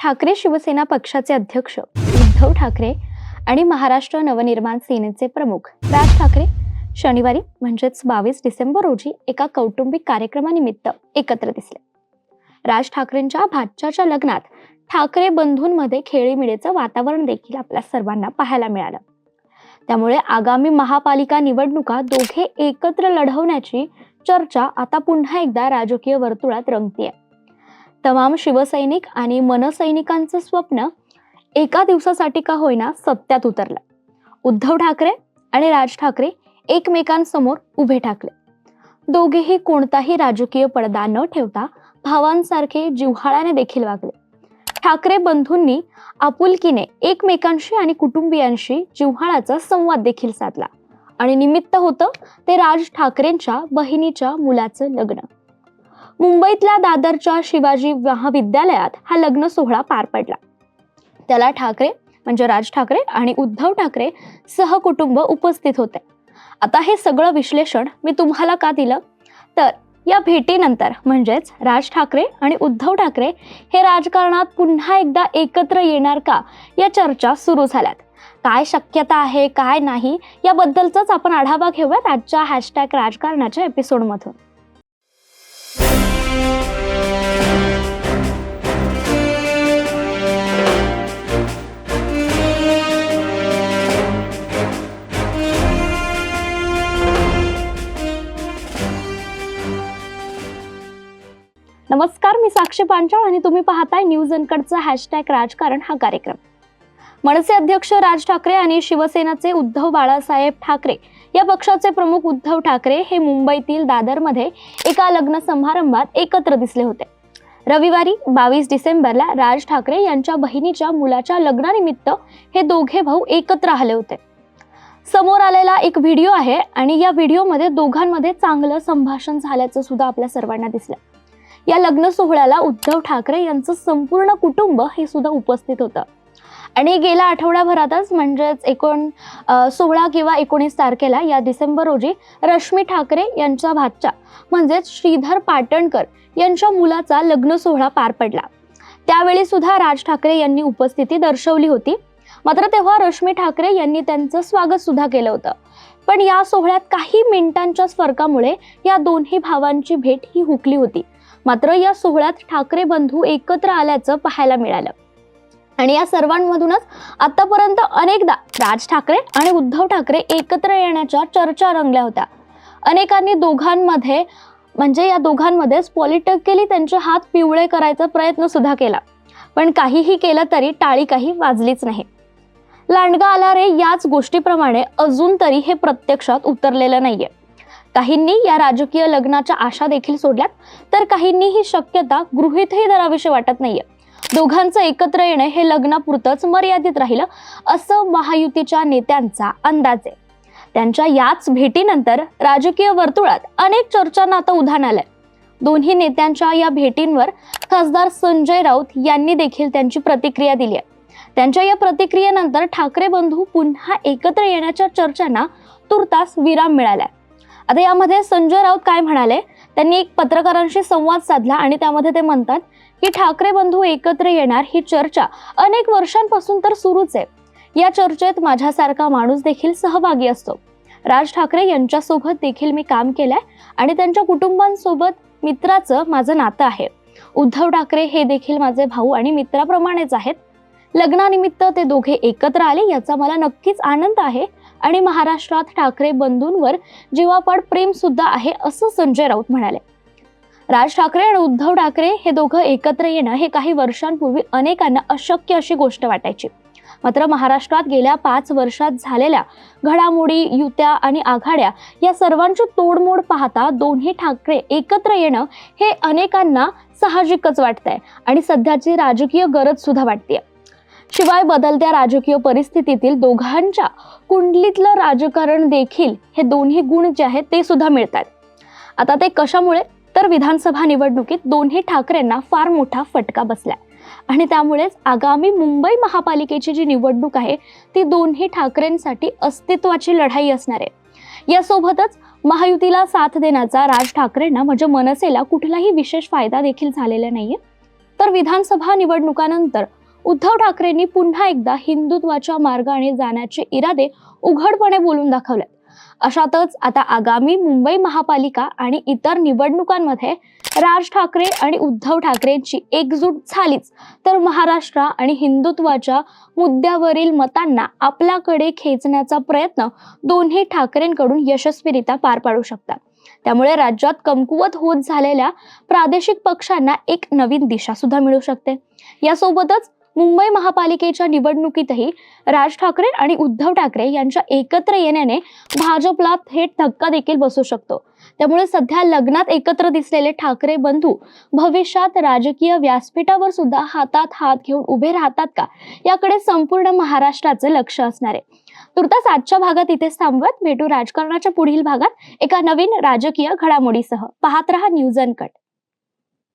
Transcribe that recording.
ठाकरे शिवसेना पक्षाचे अध्यक्ष उद्धव ठाकरे आणि महाराष्ट्र नवनिर्माण सेनेचे प्रमुख राज ठाकरे शनिवारी म्हणजेच 22 डिसेंबर रोजी एका कौटुंबिक कार्यक्रमानिमित्त एकत्र दिसले. राज ठाकरेंच्या भाच्याच्या लग्नात ठाकरे बंधूंमध्ये खेळीमेळीचं वातावरण देखील आपल्या सर्वांना पाहायला मिळालं. त्यामुळे आगामी महापालिका निवडणुका दोघे एकत्र लढवण्याची चर्चा आता पुन्हा एकदा राजकीय वर्तुळात रंगतीये. तमाम शिवसैनिक आणि मनसैनिकांचं स्वप्न एका दिवसासाठी का होईना सत्यात उतरलं. उद्धव ठाकरे आणि राज ठाकरे एकमेकांसमोर उभे ठाकले. दोघेही कोणताही राजकीय पडदा न ठेवता भावांसारखे जिव्हाळ्याने देखील वागले. ठाकरे बंधूंनी आपुलकीने एकमेकांशी आणि कुटुंबियांशी जिव्हाळ्याचा संवाद देखील साधला आणि निमित्त होतं ते राज ठाकरेंच्या बहिणीच्या मुलाचं लग्न. मुंबईतल्या दादरच्या शिवाजी महाविद्यालयात हा लग्न सोहळा पार पडला. त्याला ठाकरे म्हणजे राज ठाकरे आणि उद्धव ठाकरे सहकुटुंब उपस्थित होते. आता हे सगळं विश्लेषण मी तुम्हाला का दिलं तर या भेटीनंतर म्हणजेच राज ठाकरे आणि उद्धव ठाकरे हे राजकारणात पुन्हा एकदा एकत्र येणार का या चर्चा सुरू झाल्यात. काय शक्यता आहे काय नाही याबद्दलचाच आपण आढावा घेऊयात आजच्या #राजकारणाच्या एपिसोडमधून. नमस्कार, मी साक्षी पांचाळ आणि तुम्ही पाहताय न्यूज अनकटचा #राजकारण हा कार्यक्रम. मनसे अध्यक्ष राज ठाकरे आणि शिवसेनाचे उद्धव बाळासाहेब ठाकरे या पक्षाचे प्रमुख उद्धव ठाकरे हे मुंबईतील दादरमध्ये एका लग्न समारंभात एकत्र दिसले होते. रविवारी 22 डिसेंबरला राज ठाकरे यांच्या बहिणीच्या मुलाच्या लग्नानिमित्त हे दोघे भाऊ एकत्र आले होते. समोर आलेला एक व्हिडिओ आहे आणि या व्हिडिओमध्ये दोघांमध्ये चांगलं संभाषण झाल्याचं सुद्धा आपल्या सर्वांना दिसलं. या लग्न सोहळ्याला उद्धव ठाकरे यांचं संपूर्ण कुटुंब हे सुद्धा उपस्थित होतं आणि गेल्या आठवड्याभरातच म्हणजेच 16 किंवा 19 तारखेला या डिसेंबर रोजी रश्मी ठाकरे यांच्या भाच्या म्हणजेच श्रीधर पाटणकर यांच्या मुलाचा लग्न सोहळा पार पडला. त्यावेळी सुद्धा राज ठाकरे यांनी उपस्थिती दर्शवली होती. मात्र तेव्हा रश्मी ठाकरे यांनी त्यांचं स्वागत सुद्धा केलं होतं. पण या सोहळ्यात काही मिनिटांच्याच फरकामुळे या दोन्ही भावांची भेट ही हुकली होती. मात्र या सोहळ्यात ठाकरे बंधू एकत्र आल्याचं पाहायला मिळालं आणि या सर्वांमधूनच आतापर्यंत अनेकदा राज ठाकरे आणि उद्धव ठाकरे एकत्र येण्याच्या चर्चा रंगल्या होत्या. अनेकांनी या दोघांमध्येच पॉलिटिकली त्यांचे हात पिवळे करायचा प्रयत्न सुद्धा केला. पण काहीही केलं तरी टाळी काही वाजलीच नाही. लांडगा आला रे याच गोष्टीप्रमाणे अजून तरी हे प्रत्यक्षात उतरलेलं नाहीये. काहींनी या राजकीय लग्नाच्या आशा देखील सोडल्यात तर काहींनी ही शक्यता गृहीतही धरावीशी वाटत नाहीये. दोघांचं एकत्र येणं हे लग्नापुरतंच मर्यादित राहिलं असं महायुतीच्या नेत्यांचा अंदाज आहे. त्यांच्या याच भेटीनंतर राजकीय वर्तुळात अनेक चर्चांना आता उधाण आलंय. दोन्ही नेत्यांच्या या भेटींवर खासदार संजय राऊत यांनी देखील त्यांची प्रतिक्रिया दिली आहे. त्यांच्या या प्रतिक्रियेनंतर ठाकरे बंधू पुन्हा एकत्र येण्याच्या चर्चांना तुर्तास विराम मिळालाय. आता यामध्ये संजय राऊत काय म्हणाले, त्यांनी एक पत्रकारांशी संवाद साधला आणि त्यामध्ये ते म्हणतात की ठाकरे बंधू एकत्र येणार ही चर्चा अनेक वर्षांपासून तर सुरूच आहे. या चर्चेत माझ्यासारखा माणूस देखील सहभागी असतो. राज ठाकरे यांच्यासोबत देखील मी काम केलंय आणि त्यांच्या कुटुंबांसोबत मित्राचं माझं नातं आहे. उद्धव ठाकरे हे देखील माझे भाऊ आणि मित्राप्रमाणेच आहेत. लग्नानिमित्त ते दोघे एकत्र आले याचा मला नक्कीच आनंद आहे आणि महाराष्ट्रात ठाकरे बंधूंवर जीवापाड प्रेम सुद्धा आहे असं संजय राऊत म्हणाले. राज ठाकरे आणि उद्धव ठाकरे हे दोघं एकत्र येणं हे काही वर्षांपूर्वी अनेकांना अशक्य अशी गोष्ट वाटायची. मात्र महाराष्ट्रात गेल्या 5 वर्षात झालेल्या घडामोडी, युत्या आणि आघाड्या या सर्वांची तोडमोड पाहता दोन्ही ठाकरे एकत्र येणं हे अनेकांना साहजिकच वाटतंय आणि सध्याची राजकीय गरज सुद्धा वाटतेय. शिवाय बदलत्या राजकीय परिस्थितीतील दोघांच्या कुंडलीतलं राजकारण देखील हे दोन्ही गुण जे आहेत ते सुद्धा मिळतात. आता ते कशामुळे तर विधानसभा निवडणुकीत दोन्ही ठाकरेंना फार मोठा फटका बसलाय आणि त्यामुळेच आगामी मुंबई महापालिकेची जी निवडणूक आहे ती दोन्ही ठाकरेंसाठी अस्तित्वाची लढाई असणार आहे. यासोबतच महायुतीला साथ देण्याचा राज ठाकरेंना म्हणजे मनसेला कुठलाही विशेष फायदा देखील झालेला नाहीये. तर विधानसभा निवडणुकानंतर उद्धव ठाकरेंनी पुन्हा एकदा हिंदुत्वाच्या मार्गाने जाण्याचे इरादे उघडपणे बोलून दाखवले. अशातच आता आगामी मुंबई महापालिका आणि इतर निवडणुकांमध्ये राज ठाकरे आणि उद्धव ठाकरेंची एकजूट झालीच तर महाराष्ट्र आणि हिंदुत्वाच्या मुद्द्यावरील मतांना आपल्याकडे खेचण्याचा प्रयत्न दोन्ही ठाकरेंकडून यशस्वीरित्या पार पाडू शकतात. त्यामुळे राज्यात कमकुवत होत झालेल्या प्रादेशिक पक्षांना एक नवीन दिशा सुद्धा मिळू शकते. यासोबतच मुंबई महापालिकेच्या निवडणुकीतही राज ठाकरे आणि उद्धव ठाकरे यांच्या एकत्र येण्याने भाजपला थेट धक्का देखील बसू शकतो. त्यामुळे सध्या लग्नात एकत्र दिसलेले ठाकरे बंधू भविष्यात राजकीय व्यासपीठावर सुद्धा हातात हात घेऊन उभे राहतात का, याकडे संपूर्ण महाराष्ट्राचे लक्ष असणार आहे. तुर्तास आजच्या भागात इथेच थांबवत भेटू राजकारणाच्या पुढील भागात एका नवीन राजकीय घडामोडीसह. पाहत रहा न्यूज अनकट.